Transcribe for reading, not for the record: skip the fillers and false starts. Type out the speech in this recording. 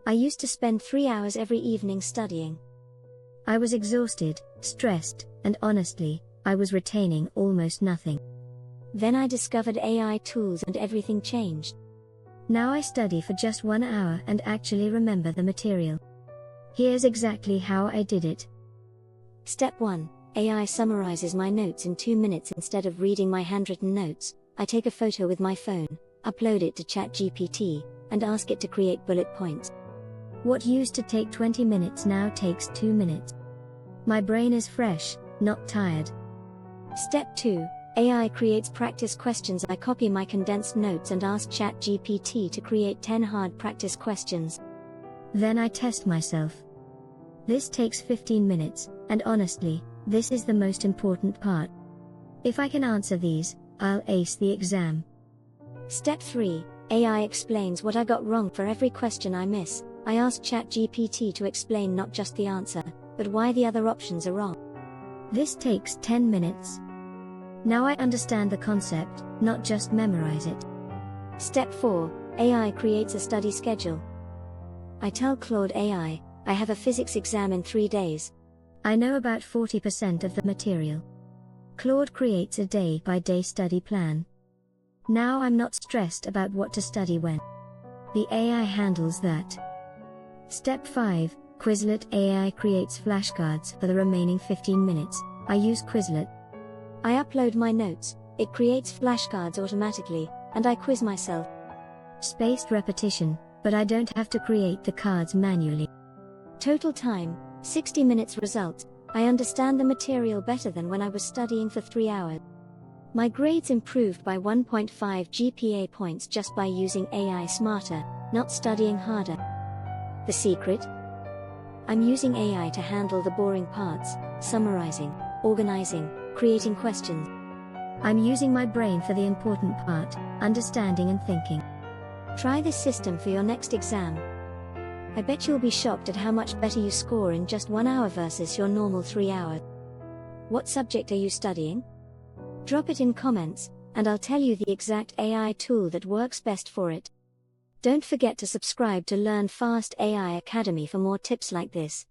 I used to spend 3 hours every evening studying. I was exhausted, stressed, and honestly, I was retaining almost nothing. Then I discovered AI tools and everything changed. Now I study for just 1 hour and actually remember the material. Here's exactly how I did it. Step 1. AI summarizes my notes in 2 minutes instead of reading my handwritten notes. I take a photo with my phone, upload it to ChatGPT, and ask it to create bullet points. What used to take 20 minutes now takes 2 minutes. My brain is fresh, not tired. Step 2. AI creates practice questions. I copy my condensed notes and ask ChatGPT to create 10 hard practice questions. Then I test myself. This takes 15 minutes, and honestly, this is the most important part. If I can answer these, I'll ace the exam. Step 3. AI explains what I got wrong for every question I miss. I ask ChatGPT to explain not just the answer, but why the other options are wrong. This takes 10 minutes. Now I understand the concept, not just memorize it. Step 4. AI creates a study schedule. I tell Claude AI, I have a physics exam in 3 days. I know about 40% of the material. Claude creates a day-by-day study plan. Now I'm not stressed about what to study when. The AI handles that. Step 5. Quizlet AI creates flashcards for the remaining 15 minutes. I use Quizlet. I upload my notes, it creates flashcards automatically, and I quiz myself. Spaced repetition, but I don't have to create the cards manually. Total time, 60 minutes. Result, I understand the material better than when I was studying for 3 hours. My grades improved by 1.5 GPA points just by using AI smarter, not studying harder. The secret? I'm using AI to handle the boring parts, summarizing, organizing, creating questions. I'm using my brain for the important part, understanding and thinking. Try this system for your next exam. I bet you'll be shocked at how much better you score in just 1 hour versus your normal 3 hours. What subject are you studying? Drop it in comments, and I'll tell you the exact AI tool that works best for it. Don't forget to subscribe to Learn Fast AI Academy for more tips like this.